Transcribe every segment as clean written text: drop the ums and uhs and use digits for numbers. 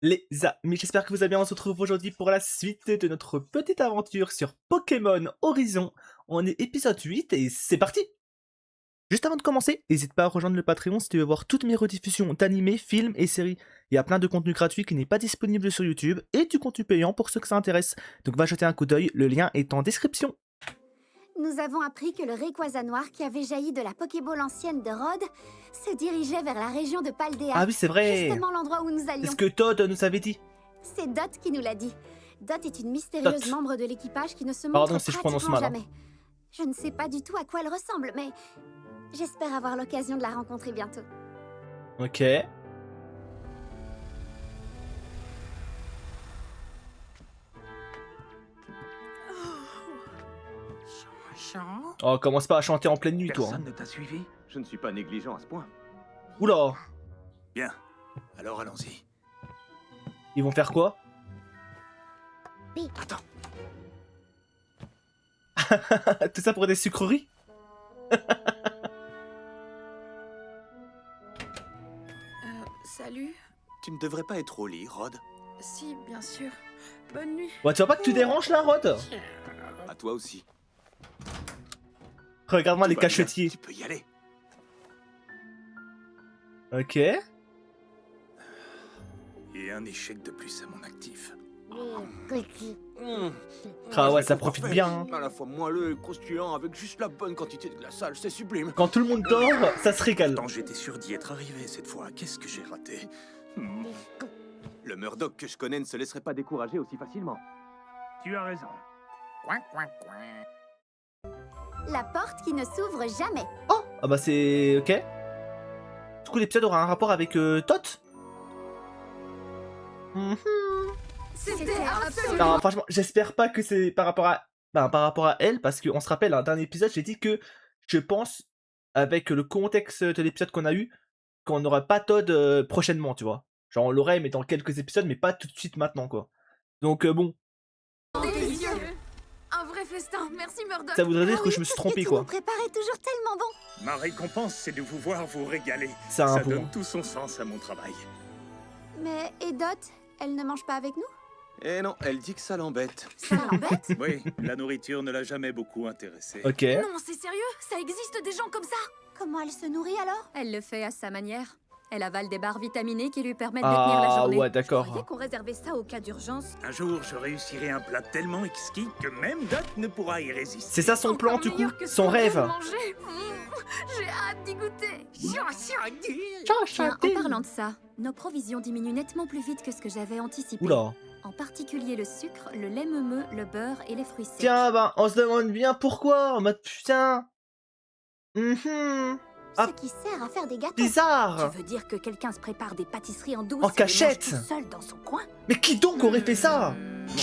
Les amis, j'espère que vous allez bien. On se retrouve aujourd'hui pour la suite de notre petite aventure sur Pokémon Horizon. On est épisode 8 et c'est parti. Juste avant de commencer, n'hésite pas à rejoindre le Patreon si tu veux voir toutes mes rediffusions d'animés, films et séries. Il y a plein de contenu gratuit qui n'est pas disponible sur YouTube et du contenu payant pour ceux que ça intéresse. Donc va jeter un coup d'œil, le lien est en description. Nous avons appris que le Rayquaza noir qui avait jailli de la Pokéball ancienne de Rhodes se dirigeait vers la région de Paldea. Ah oui, c'est vrai. Justement l'endroit où nous C'est allions. ce que Todd nous avait dit. C'est Dot qui nous l'a dit. Dot est une mystérieuse Dot. membre de l'équipage qui ne se Pardon montre si je pratiquement prononce mal, hein. jamais. Je ne sais pas du tout à quoi elle ressemble, mais j'espère avoir l'occasion de la rencontrer bientôt. Ok. Oh, commence pas à chanter en pleine nuit, toi. Personne ne t'a suivi? Je ne suis pas négligent à ce point. Oula. Bien. Alors allons-y. Ils vont faire quoi? Attends. Tout ça pour des sucreries? Salut. Tu ne devrais pas être au lit, Rod. Si, bien sûr. Bonne nuit. Ouais, tu vois pas que tu déranges là, Rod? À toi aussi. Regarde-moi les Tout va bien, cachetiers. Tu peux y aller. Ok. Et un échec de plus à mon actif. Ah ouais, C'est ça tout profite parfait. bien, hein. À la fois moelleux et croustillant avec juste la bonne quantité de glaçage, c'est sublime. Quand tout le monde dort, ça se régale. Pourtant, j'étais sûr d'y être arrivé cette fois. Qu'est-ce que j'ai raté? Le Murdoch que je connais ne se laisserait pas décourager aussi facilement. Tu as raison. La porte qui ne s'ouvre jamais. Oh, ah bah c'est... ok. Du coup, l'épisode aura un rapport avec Tot. Mhm. C'était absolument... Non, franchement, j'espère pas que c'est par rapport à... par rapport à elle, parce qu'on se rappelle, un dernier épisode, j'ai dit que je pense, avec le contexte de l'épisode qu'on a eu, qu'on n'aura pas Todd prochainement, tu vois. Genre, on l'aurait, mais dans quelques épisodes, mais pas tout de suite maintenant, quoi. Donc, bon, délicieux. Un vrai festin. Merci, Murdoch. ça voudrait dire Ah que oui, je me suis et trompé, tout quoi. nous préparait toujours tellement bon. Ma récompense, c'est de vous voir vous régaler. C'est un Ça bon. donne tout son sens à mon travail. Mais et Dot, elle ne mange pas avec nous? Eh non, elle dit que ça l'embête. Ça l'embête? Oui, la nourriture ne l'a jamais beaucoup intéressée. Ok. Non, c'est sérieux? Ça existe des gens comme ça? Comment elle se nourrit alors? Elle le fait à sa manière. Elle avale des barres vitaminées qui lui permettent de tenir la Ah journée. ouais, Vous d'accord. croyez qu'on réservait ça au cas d'urgence? Un jour, je réussirai un plat tellement exquis que même Dot ne pourra y résister. C'est ça son plan, Encore du coup, meilleur que ce son qu'on vient rêve. de manger. J'ai hâte d'y goûter. Tiens, en parlant de ça, nos provisions diminuent nettement plus vite que ce que j'avais anticipé. Oula. En particulier le sucre, le lait meumeux, le beurre et les fruits secs. Tiens, bah, on se demande bien pourquoi, en mode putain. Mhm. Ah. Ce qui sert à faire des gâteaux. Bizarre. Tu veux dire que quelqu'un se prépare des pâtisseries en douce En et les mange cachette. tout seul dans son coin? Mais qui donc aurait fait ça?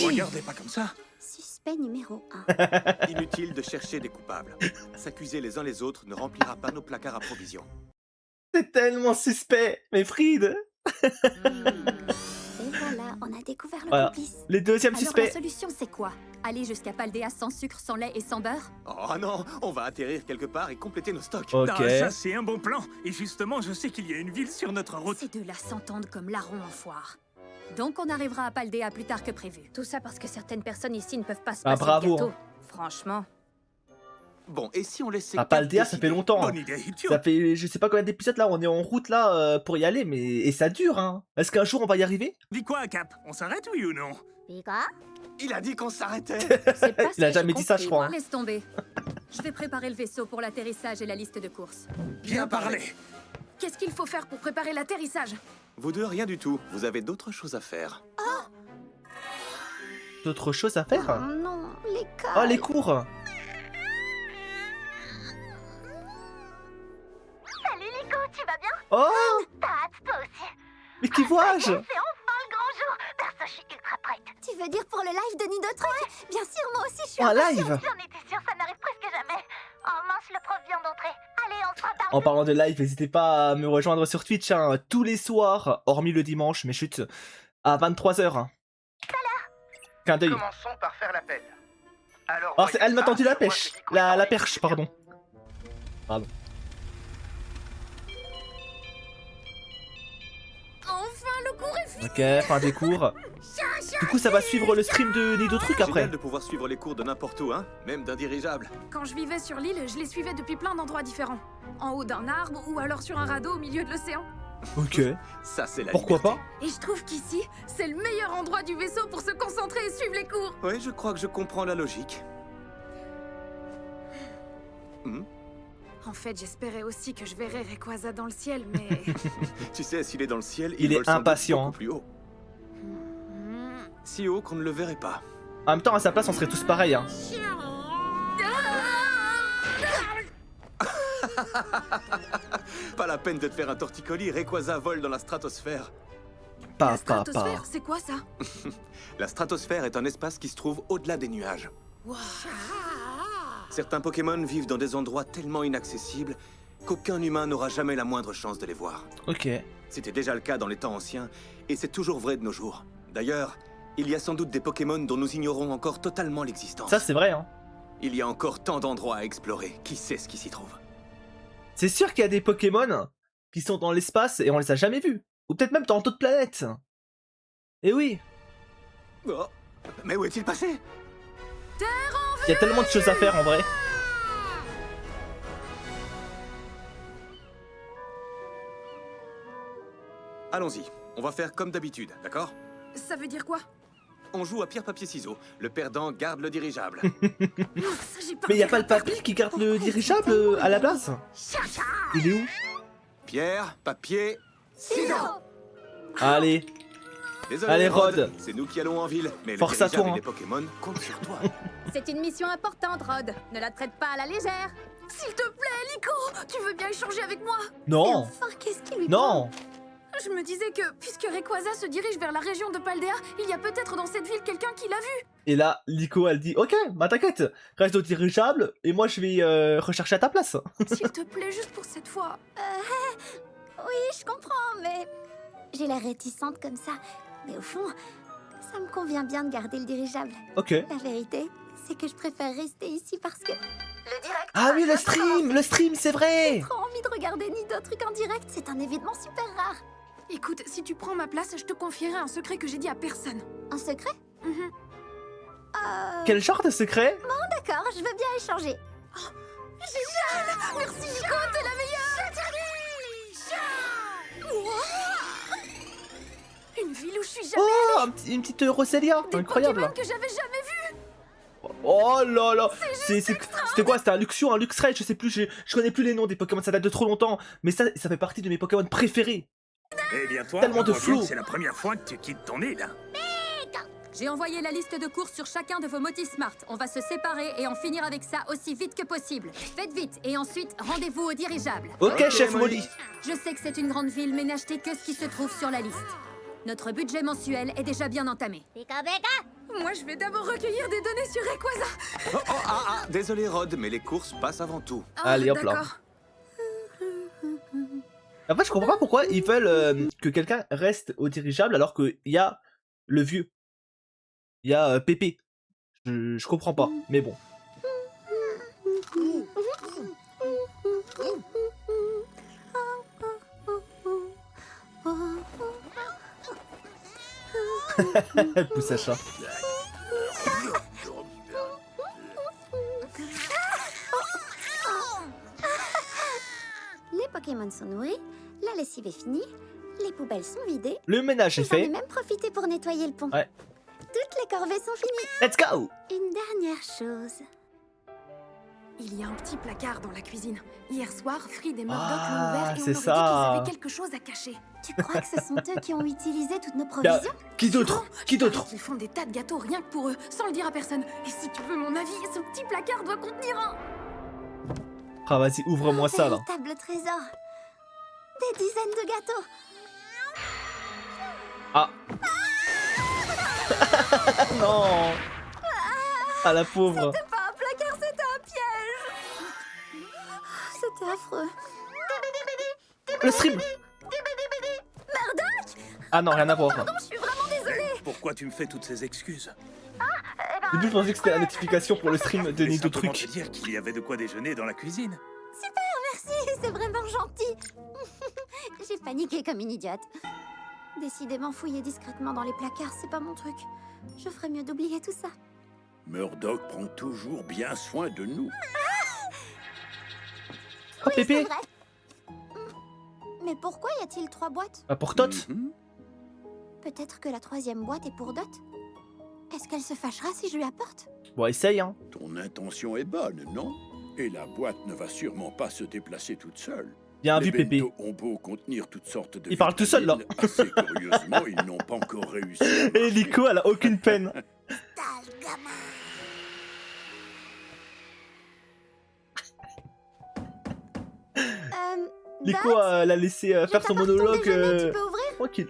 Ne regardez pas comme ça. Suspect numéro 1. Inutile de chercher des coupables. S'accuser les uns les autres ne remplira pas nos placards à provisions. C'est tellement suspect. Mais Fried, Et voilà, on a découvert le Voilà. complice. les deuxièmes Alors la suspects. solution c'est quoi? Aller jusqu'à Paldea sans sucre, sans lait et sans beurre? Oh non, on va atterrir quelque part et compléter nos stocks. Ok. Ah, ça, c'est un bon plan. Et justement, je sais qu'il y a une ville sur notre route. Ces deux-là s'entendent comme larrons en foire. Donc on arrivera à Paldea plus tard que prévu. Tout ça parce que certaines personnes ici ne peuvent pas se Ah, passer bravo, de gâteau. hein. Franchement. Bon, et si on laissait... À Paldea, ça fait longtemps. Bonne idée. Ça fait, je sais pas combien d'épisodes là, on est en route là pour y aller, mais et ça dure, hein. Est-ce qu'un jour on va y arriver? Dis quoi, Cap? On s'arrête, oui ou non? Il a dit qu'on s'arrêtait. C'est pas ce Il a que jamais j'ai dit ça, je compris, crois, hein. Laisse tomber. Je vais préparer le vaisseau pour l'atterrissage et la liste de courses. Bien parlé. Qu'est-ce qu'il faut faire pour préparer l'atterrissage? Vous deux, rien du tout. Vous avez d'autres choses à faire. D'autres choses à faire? Oh non, l'école. Oh, les cours. Salut Nico, tu vas bien? Oh, T'as hâte toi aussi? mais qui vois-je? C'est enfin le grand jour. Perso, je suis ultra prête. Tu veux dire pour le live de Nidotruc? Bien sûr, moi aussi je suis Oh, un impatiente. live. J'en étais sûre, ça n'arrive presque jamais. Oh mince, le prof vient d'entrer. Allez, on se reparle. En parlant de live, n'hésitez pas à me rejoindre sur Twitch, hein, tous les soirs, hormis le dimanche, mais chut, à 23h. Clin d'œil. Commençons par faire l'appel. Alors, Oh, voyez elle m'a ça, tendu la je vois pêche. que Nico est La en perche, équilibre. pardon. Pardon. Enfin Enfin, le cours est fini. Ok, fin des cours. Du coup, ça va suivre le stream de Nidotruc après. Génial de pouvoir suivre les cours de n'importe où, hein, même d'un dirigeable. Quand je vivais sur l'île, je les suivais depuis plein d'endroits différents. En haut d'un arbre ou alors sur un radeau au milieu de l'océan. Ok. Ça, c'est la Pourquoi liberté. pas? Et je trouve qu'ici, c'est le meilleur endroit du vaisseau pour se concentrer et suivre les cours. Ouais, je crois que je comprends la logique. En fait, j'espérais aussi que je verrais Rayquaza dans le ciel, mais... Tu sais, s'il est dans le ciel, Il est vole sans doute impatient, beaucoup plus haut. Si haut qu'on ne le verrait pas. En même temps, à sa place, on serait tous pareils. Hein. Pas la peine de te faire un torticolis, Rayquaza vole dans la stratosphère. Pas. La stratosphère, c'est quoi ça? La stratosphère est un espace qui se trouve au-delà des nuages. Wow. Certains Pokémon vivent dans des endroits tellement inaccessibles qu'aucun humain n'aura jamais la moindre chance de les voir. Ok. C'était déjà le cas dans les temps anciens, et c'est toujours vrai de nos jours. D'ailleurs, il y a sans doute des Pokémon dont nous ignorons encore totalement l'existence. Ça, c'est vrai. Hein. Il y a encore tant d'endroits à explorer, qui sait ce qui s'y trouve? C'est sûr qu'il y a des Pokémon qui sont dans l'espace et on les a jamais vus. Ou peut-être même dans d'autres planètes. Et oui, Oh, mais où est-il passé? il y a tellement de choses à faire en vrai. Allons-y, on va faire comme d'habitude, d'accord? Ça veut dire quoi? On joue à pierre-papier-ciseaux. Le perdant garde le dirigeable. Ça, j'ai Mais y a pas le papy qui garde le dirigeable à la base? Il est où? Pierre, papier, ciseaux. Allez, Désolé, Allez, Rod. C'est nous qui allons en ville, mais Force le à toi, dirigeable hein. et les Pokémon comptent sur toi. C'est une mission importante, Rod. Ne la traite pas à la légère. S'il te plaît, Lico, tu veux bien échanger avec moi? non, Enfin, qu'est-ce qui lui prend? non. Je me disais que, puisque Rayquaza se dirige vers la région de Paldea, il y a peut-être dans cette ville quelqu'un qui l'a vu. Et là, Lico, elle dit, ok, bah t'inquiète, reste au dirigeable et moi je vais rechercher à ta place. S'il te plaît, juste pour cette fois. Oui, je comprends, mais... J'ai l'air réticente comme ça. Mais au fond, ça me convient bien de garder le dirigeable. Ok. La vérité, c'est que je préfère rester ici parce que... Le direct... Ah oui, le stream, c'est vrai. Trop envie de regarder Nidotruc en direct, c'est un événement super rare. Écoute, si tu prends ma place, je te confierai un secret que j'ai dit à personne. Un secret? Mhm. Quel genre de secret? D'accord, je veux bien échanger. Merci Nico, t'es la meilleure. Une ville où je suis jamais Oh, une petite Roselia, des incroyable. Pokémon que j'avais jamais vu. Oh là là, c'était quoi? C'était un Luxio, un Luxray, je sais plus, je connais plus les noms des Pokémon, ça date de trop longtemps. Mais ça fait partie de mes Pokémon préférés. Eh bien toi, Tellement on de voit bien flow. que c'est la première fois que tu quittes ton île. J'ai envoyé la liste de courses sur chacun de vos motifs Smart. On va se séparer et en finir avec ça aussi vite que possible. Faites vite et ensuite rendez-vous au dirigeable. Ok, chef Molly. Molly. Je sais que c'est une grande ville, mais n'achetez que ce qui se trouve sur la liste. Notre budget mensuel est déjà bien entamé. Moi, je vais d'abord recueillir des données sur Rayquaza. Désolé Rod, mais les courses passent avant tout. Ah, Allez, hop là. d'accord. En fait, je comprends pas pourquoi ils veulent que quelqu'un reste au dirigeable alors qu'il y a le vieux. Il y a Pépé. Je comprends pas, mais bon. Pousse à chat. Les Pokémon sont nourris, la lessive est finie, les poubelles sont vidées. Le ménage est J'en ai fait. même profité pour nettoyer le pont. Ouais. Toutes les corvées sont finies. Let's go! Une dernière chose. Il y a un petit placard dans la cuisine. Hier soir, Fried et Murdoch Ah, l'ont ouvert et on c'est aurait dit ça. qu'ils avaient quelque chose à cacher. Tu crois que ce sont eux qui ont utilisé toutes nos Y a- provisions? Qui d'autre? Qui d'autre? Ils font des tas de gâteaux rien que pour eux, sans le dire à personne. Et si tu veux mon avis, ce petit placard doit contenir un... Ah, vas-y, ouvre-moi ça là. Véritable trésor. Des dizaines de gâteaux. Ah. Non. Ah, la pauvre. Pas un placard, c'était un piège. C'était affreux. Le stream. Ah non, rien à voir. Je suis vraiment désolée. Pourquoi tu me fais toutes ces excuses? Au début, je pensais que c'était la notification pour le stream de Je voulais simplement Nidotruc. te dire qu'il y avait de quoi déjeuner dans la cuisine. Merci, c'est vraiment gentil. J'ai paniqué comme une idiote. Décidément, fouiller discrètement dans les placards, c'est pas mon truc. Je ferais mieux d'oublier tout ça. Murdoch prend toujours bien soin de nous. Oh, Pépé. C'est vrai. Mais pourquoi y a-t-il 3 boîtes? Bah, pour Tot. Mhm. Peut-être que la 3e boîte est pour Dot? Est-ce qu'elle se fâchera si je lui apporte? Bon, essaye, hein. Ton intention est bonne, non? Et la boîte ne va sûrement pas se déplacer toute seule. Bien Les vu, Pépé. bento ont beau contenir toutes sortes de... Il parle tout seul, là. vitamines, assez curieusement, ils n'ont pas encore réussi à Et marcher. Nico, elle a aucune peine. Nico, elle a laissé faire son monologue Tu peux ouvrir? tranquille.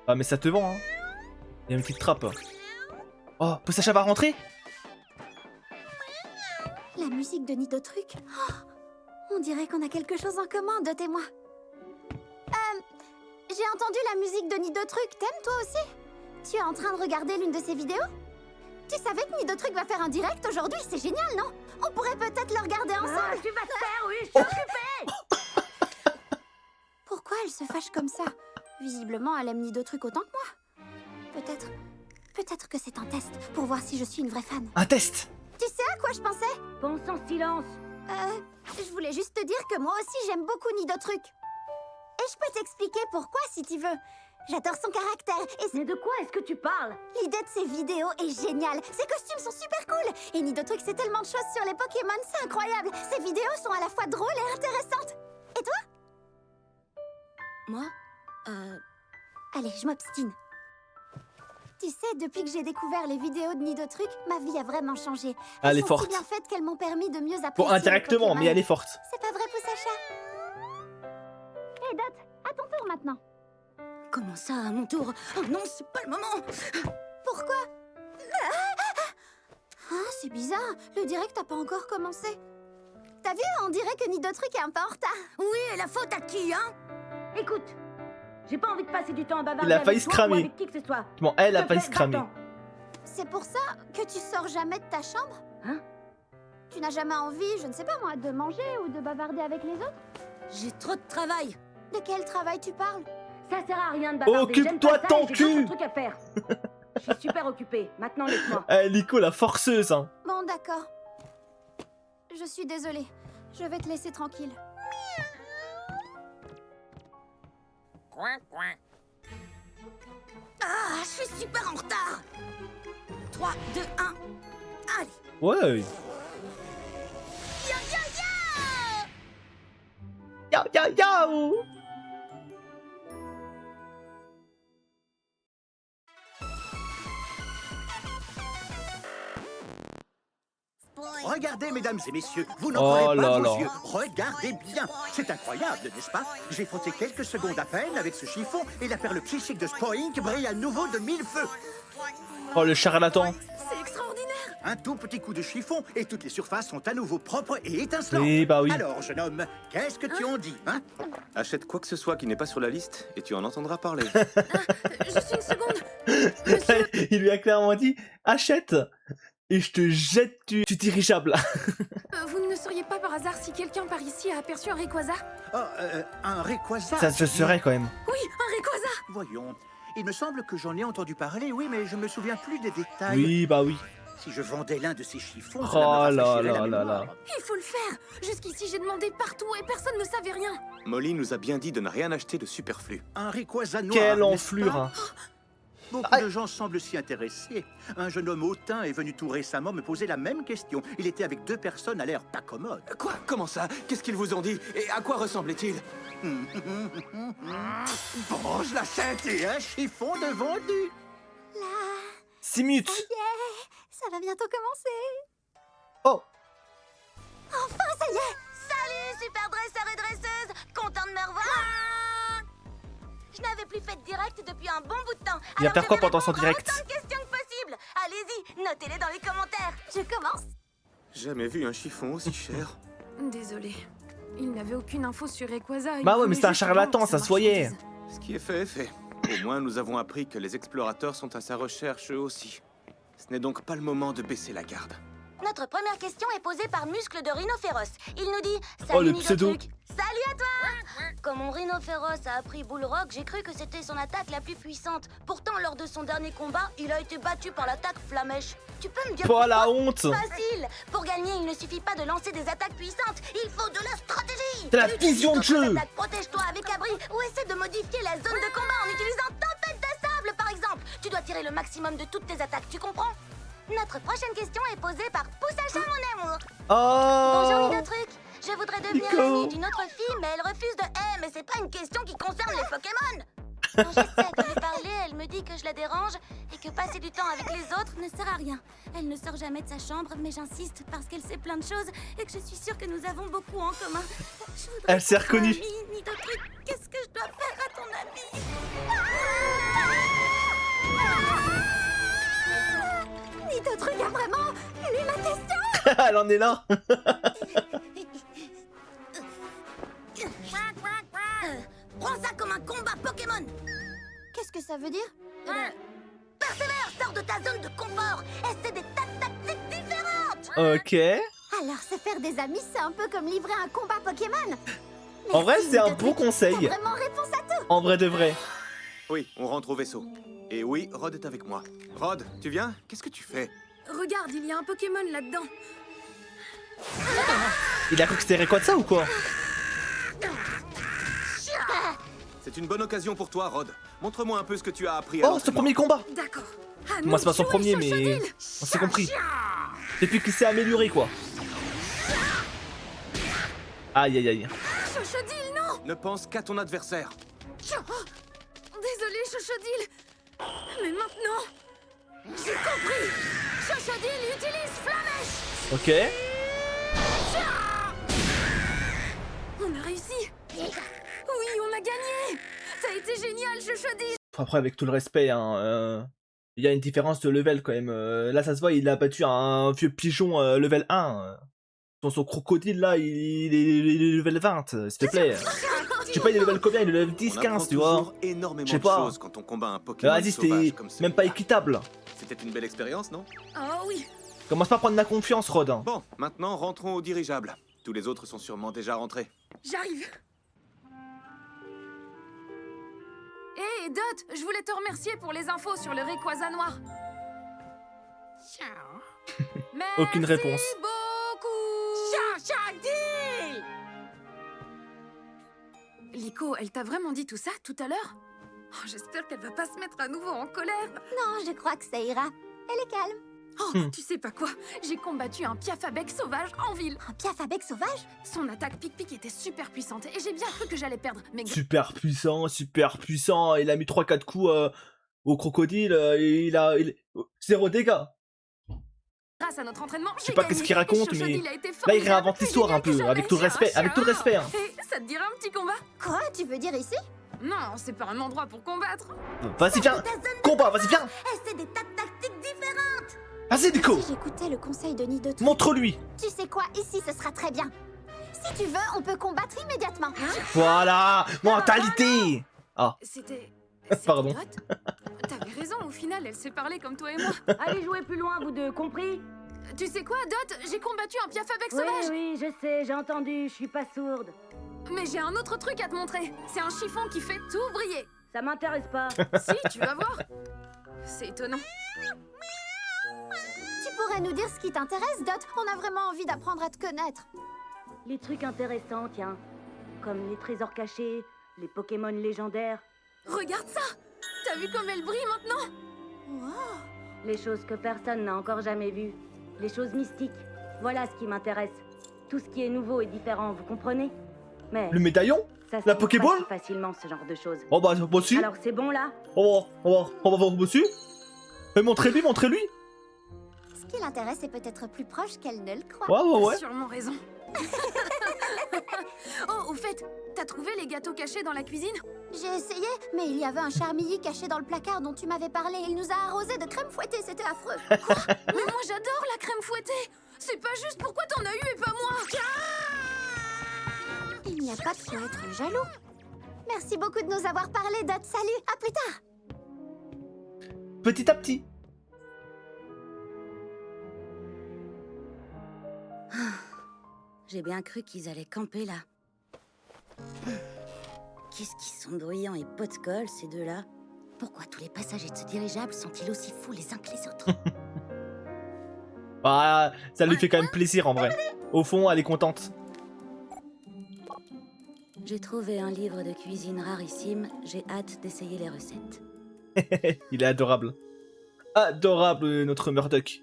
Ah, mais ça te vend, hein. Il y a une petite trappe. Oh, Poussacha va rentrer? La musique de Nidotruc. Oh, on dirait qu'on a quelque chose en commun, Dot et moi. J'ai entendu la musique de Nidotruc. T'aimes toi aussi? Tu es en train de regarder l'une de ses vidéos? Tu savais que Nidotruc va faire un direct aujourd'hui? C'est génial, non? On pourrait peut-être le regarder ensemble. Tu vas te faire, oui, je suis occupée. Pourquoi elle se fâche comme ça? Visiblement, elle aime Nidotruc autant que moi. Peut-être que c'est un test pour voir si je suis une vraie fan. Un test. Tu sais à quoi je pensais? Bon sang, silence. Je voulais juste te dire que moi aussi j'aime beaucoup Nidotruc. Et je peux t'expliquer pourquoi si tu veux. J'adore son caractère et Mais de quoi est-ce que tu parles? l'idée de ses vidéos est géniale. Ses costumes sont super cool. Et Nidotruc sait tellement de choses sur les Pokémon, c'est incroyable. Ses vidéos sont à la fois drôles et intéressantes. Et toi? Moi? Allez, je m'obstine. Tu sais, depuis que j'ai découvert les vidéos de Nidotruc, ma vie a vraiment changé. Elle est sont forte. si bien faites qu'elles m'ont permis de mieux apprécier Bon, les indirectement, Pokémon. mais elle est forte. C'est pas vrai, Poussacha? Hé, Dot, à ton tour maintenant. Comment ça, à mon tour? Oh non, c'est pas le moment. Pourquoi? Ah, c'est bizarre. Le direct a pas encore commencé. T'as vu, on dirait que Nidotruc est un peu en retard. Oui, et la faute à qui, hein? Écoute, j'ai pas envie de passer du temps à bavarder Il a failli avec se toi ou cramer. avec qui que ce soit. Bon, elle a S'il te failli plaît, se cramer. va-t'en. C'est pour ça que tu sors jamais de ta chambre? Hein? Tu n'as jamais envie, je ne sais pas moi, de manger ou de bavarder avec les autres? J'ai trop de travail. De quel travail tu parles? Ça sert à rien de bavarder. Occupe-toi J'aime pas de ça ton et j'ai d'autres cul. trucs à faire. Je suis super occupée. Maintenant, laisse-moi. Eh, Nico, la forceuse, hein. Bon, d'accord. Je suis désolée. Je vais te laisser tranquille. Ah, je suis super en retard. 3, 2, 1. Allez. Ouais. Yo, yo, yo. Regardez, mesdames et messieurs, vous n'en Oh croyez là pas là. vos yeux. Regardez bien. C'est incroyable, n'est-ce pas? J'ai frotté quelques secondes à peine avec ce chiffon et la perle psychique de Spoink brille à nouveau de 1000 feux. Oh, le charlatan. C'est extraordinaire. Un tout petit coup de chiffon et toutes les surfaces sont à nouveau propres et étincelantes. Oui, bah oui. Alors, jeune homme, qu'est-ce que tu en dis, hein? Achète quoi que ce soit qui n'est pas sur la liste et tu en entendras parler. Juste une seconde. Il lui a clairement dit achète et je te jette du dirigeable. Vous ne sauriez pas par hasard si quelqu'un par ici a aperçu un Rayquaza? Oh, un Rayquaza. Ça se serait quand même. Oui, un Rayquaza. Voyons. Il me semble que j'en ai entendu parler, oui, mais je me souviens plus des détails. Oui, bah oui. Si je vendais l'un de ces chiffons, Oh cela me là rafraîchirait là la là mémoire. là. Il faut le faire. Jusqu'ici, j'ai demandé partout et personne ne savait rien. Molly nous a bien dit de ne rien acheter de superflu. Un Rayquaza noir. Quelle n'est-ce enflure, pas? hein. Beaucoup Ah. de gens semblent s'y intéresser. Un jeune homme hautain est venu tout récemment me poser la même question. Il était avec 2 personnes à l'air pas commodes. Quoi? Comment ça? Qu'est-ce qu'ils vous ont dit? Et à quoi ressemblait-il? Bon, je l'achète et un chiffon de vendu. 6 minutes. Ça va bientôt commencer. Oh. Enfin, ça y est. Salut, super dresseur et dresseuse. Content de me revoir. Je n'avais plus fait de direct depuis un bon bout de temps. Il va Alors faire je quoi vais pendant son répondre à direct? autant de questions que possible. Allez-y, notez-les dans les commentaires. Je commence. Jamais vu un chiffon aussi cher. Désolé. Il n'avait aucune info sur Rayquaza. Bah ouais, mais c'est un charlatan, ça se voyait. Ce qui est fait est fait. Au moins, nous avons appris que les explorateurs sont à sa recherche eux aussi. Ce n'est donc pas le moment de baisser la garde. Notre première question est posée par Muscle de Rhinophéros. Il nous dit Oh, Salut le Nido pseudo. Truc. Salut à toi. Quand mon Rhinophéros a appris Bullrock, j'ai cru que c'était son attaque la plus puissante. Pourtant, lors de son dernier combat, il a été battu par l'attaque Flamèche. Tu peux me dire Pas la pourquoi? honte. Facile. Pour gagner, il ne suffit pas de lancer des attaques puissantes. Il faut de la stratégie. De la Utilise vision de d'autres jeu. attaques, protège-toi avec abri ou essaie de modifier la zone de combat en utilisant tempête de sable, par exemple. Tu dois tirer le maximum de toutes tes attaques, tu comprends? Notre prochaine question est posée par Pousse à chat, mon amour. Bonjour, Oh. Nido Truc. Je voudrais devenir Nico. l'amie d'une autre fille, mais elle refuse de mais c'est pas une question qui concerne les Pokémon. Quand j'essaie de lui parler, elle me dit que je la dérange et que passer du temps avec les autres ne sert à rien. Elle ne sort jamais de sa chambre, mais j'insiste parce qu'elle sait plein de choses et que je suis sûre que nous avons beaucoup en commun. Je voudrais Elle s'est être ton reconnue. amie, Nido Truc. Qu'est-ce que je dois faire à ton ami? Nido Truc a vraiment lu ma question. Elle en est là. Prends ça comme un combat Pokémon. Qu'est-ce que ça veut dire? Persévère, sors de ta zone de confort. Essaie des tas de tactiques différentes. Ok. Alors se faire des amis, c'est un peu comme livrer un combat Pokémon. En vrai, Merci, c'est un Nido bon Truc. conseil. T'as vraiment réponse à tout. En vrai de vrai. Oui, on rentre au vaisseau. Et oui, Rod est avec moi. Rod, tu viens? Qu'est-ce que tu fais? Regarde, il y a un Pokémon là-dedans. Il a cru que c'était Rayquaza ou quoi? C'est une bonne occasion pour toi, Rod. Montre-moi un peu ce que tu as appris à Oh, c'est l'entraînement. son premier combat. D'accord. Moi, c'est pas son premier, mais on s'est compris. Depuis qu'il s'est amélioré, quoi. Aïe, aïe, aïe. Chochodile, non. Ne pense qu'à ton adversaire. Désolé, Chochodile. Mais maintenant, j'ai compris. Chochodile utilise Flamèche. Ok. On a réussi. Oui, on a gagné. T'as été génial, Chochodile. Après, avec tout le respect, hein, il y a une différence de level quand même. Là, ça se voit, il a battu un vieux pigeon level 1. Son crocodile, là, il est level 20, s'il te plaît. Je sais pas, il est level combien? Il est level 10, On 15, apprend tu vois. toujours énormément Je sais de pas. choses quand on combat un Pokémon Vas-y, sauvage c'était comme même pas celui-là. équitable. C'était une belle expérience, non? Oh oui. Commence pas à prendre la confiance, Rod. Hein. Bon, maintenant rentrons au dirigeable. Tous les autres sont sûrement déjà rentrés. J'arrive. Hé, Dot, je voulais te remercier pour les infos sur le Rayquaza noir. Aucune réponse. Merci beaucoup. Lico, elle t'a vraiment dit tout ça tout à l'heure? Oh, j'espère qu'elle va pas se mettre à nouveau en colère. Non, je crois que ça ira. Elle est calme. Oh, tu sais pas quoi? J'ai combattu un Piafabec sauvage en ville. Un Piafabec sauvage? Son attaque pic-pic était super puissante et j'ai bien cru que j'allais perdre. Mais Super puissant, super puissant. Il a mis 3-4 coups au crocodile. Et il a 0 dégâts. grâce à notre entraînement, Je sais j'ai pas gagné. qu'est-ce qu'il raconte, Et Chochodile mais a été là, il formidable, réinvente plus l'histoire un génial que peu. jamais. Avec tout le respect, avec tout le respect. Hein. Et ça te dirait un petit combat? Quoi? Tu veux dire ici? Non, c'est pas un endroit pour combattre. Vas-y, viens. Combat, vas-y, viens. Essaie des tas de tactiques différentes. Vas-y, Nico. Si j'écoutais le conseil de Nido Truc. Montre-lui. Tu sais quoi? Ici, ce sera très bien. Si tu veux, on peut combattre immédiatement. Voilà. Mentalité. Ah, C'était... Pardon. Dot. T'avais raison, au final, elle s'est parlé comme toi et moi. Allez jouer plus loin, vous deux, compris? Tu sais quoi, Dot? J'ai combattu un Piafabec Oui, sauvage. oui, je sais, j'ai entendu, je suis pas sourde. Mais j'ai un autre truc à te montrer. C'est un chiffon qui fait tout briller. Ça m'intéresse pas. Si, tu vas voir. C'est étonnant. Tu pourrais nous dire ce qui t'intéresse, Dot? On a vraiment envie d'apprendre à te connaître. Les trucs intéressants, tiens. Comme les trésors cachés, les Pokémon légendaires, Regarde ça. T'as vu comme elle brille maintenant? Wow. les choses que personne n'a encore jamais vues. Les choses mystiques. Voilà ce qui m'intéresse. Tout ce qui est nouveau et différent, vous comprenez? Mais Le médaillon. ça se la trouve Pokéball pas si facilement, ce genre de choses. Oh bah, moi aussi. Alors c'est bon là? On va voir aussi. Mais montrez-lui, montrez-lui. Ce qui l'intéresse est peut-être plus proche qu'elle ne le croit. Ouais. T'as sûrement raison. Oh, au fait, t'as trouvé les gâteaux cachés dans la cuisine? J'ai essayé, mais il y avait un charmilly caché dans le placard dont tu m'avais parlé. Il nous a arrosé de crème fouettée, c'était affreux. Mais moi j'adore la crème fouettée. C'est pas juste, pourquoi t'en as eu et pas moi? Il n'y a pas de quoi être jaloux. Merci beaucoup de nous avoir parlé, Dot. Salut, à plus tard. Petit à petit. J'ai bien cru qu'ils allaient camper là. Qu'est-ce qu'ils sont bruyants et pot de colle, ces deux-là? Pourquoi tous les passagers de ce dirigeable sont-ils aussi fous les uns que les autres? Ah, ça lui fait quand même plaisir en vrai. Au fond, elle est contente. J'ai trouvé un livre de cuisine rarissime. J'ai hâte d'essayer les recettes. Il est adorable. Adorable, notre Murdoch.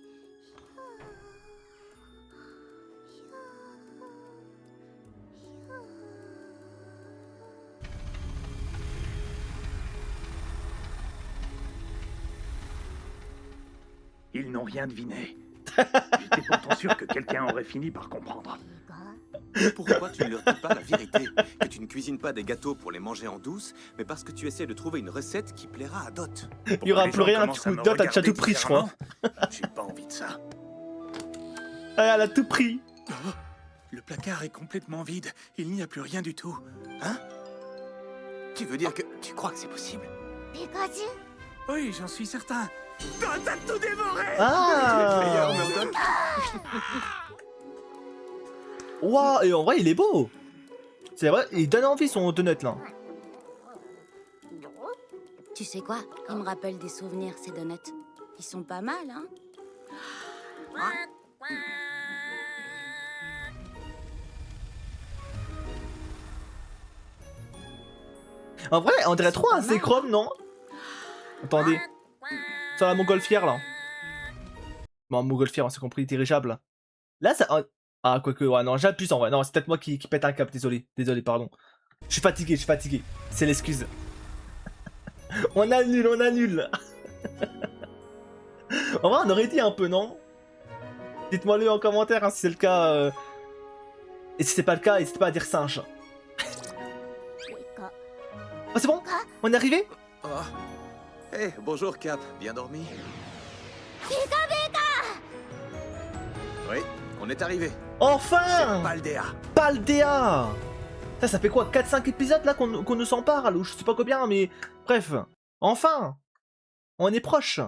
Ils n'ont rien deviné. J'étais pourtant sûr que quelqu'un aurait fini par comprendre. Pourquoi tu ne leur dis pas la vérité? Que tu ne cuisines pas des gâteaux pour les manger en douce, mais parce que tu essaies de trouver une recette qui plaira à Dot. Il y aura plus rien, du coup. Dot a déjà tout pris, je crois. J'ai pas envie de ça. Ah, elle a tout pris. Oh, le placard est complètement vide. Il n'y a plus rien du tout. Hein? Tu veux dire que tu crois que c'est possible? Pikachu? Oui, j'en suis certain. Dot a tout dévoré! Ah! Tu es le meilleur, Murdoch. Waouh, et en vrai, il est beau. C'est vrai, il donne envie son donut là. Tu sais quoi? Ils me rappellent des souvenirs, ces donuts. Ils sont pas mal, hein? En vrai, on dirait trop un Zekrom, non? Attendez. Sur la montgolfière là. Bon, montgolfière, on s'est compris, dirigeable. Là, ça. Ah, quoique, ouais, non, j'abuse en vrai. Non, c'est peut-être moi qui pète un cap, désolé. Désolé, pardon. Je suis fatigué. C'est l'excuse. On annule. En vrai, on aurait dit un peu, non? Dites-moi-le en commentaire hein, si c'est le cas. Et si c'est pas le cas, n'hésitez pas à dire singe. Oh, c'est bon? On est arrivé? Oh. Hey, bonjour Cap, bien dormi? Oui, on est arrivé. Enfin! Paldea. Paldea! Ça fait quoi? 4-5 épisodes là qu'on nous s'en parle? Ou je sais pas combien, mais bref. Enfin! On est proche.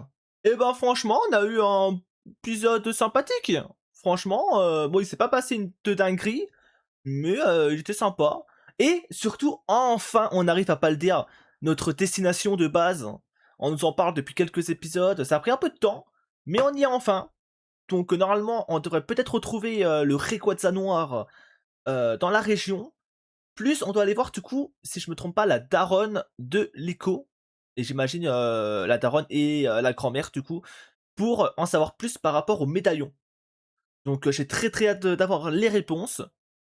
Et ben franchement, on a eu un épisode sympathique. Franchement, bon, il s'est pas passé de dinguerie, mais il était sympa. Et surtout, enfin, on arrive à Paldea, notre destination de base. On nous en parle depuis quelques épisodes. Ça a pris un peu de temps, mais on y est enfin. Donc normalement, on devrait peut-être retrouver le Rayquaza noir dans la région. Plus, on doit aller voir du coup, si je me trompe pas, la daronne de Liko. Et j'imagine la daronne et la grand-mère du coup, pour en savoir plus par rapport aux médaillons. Donc j'ai très hâte d'avoir les réponses.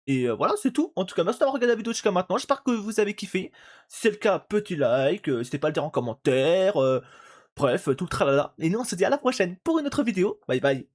Et voilà, c'est tout. En tout cas, merci d'avoir regardé la vidéo jusqu'à maintenant. J'espère que vous avez kiffé. Si c'est le cas, petit like. N'hésitez pas à le dire en commentaire. Bref, tout le tralala. Et nous, on se dit à la prochaine pour une autre vidéo. Bye bye.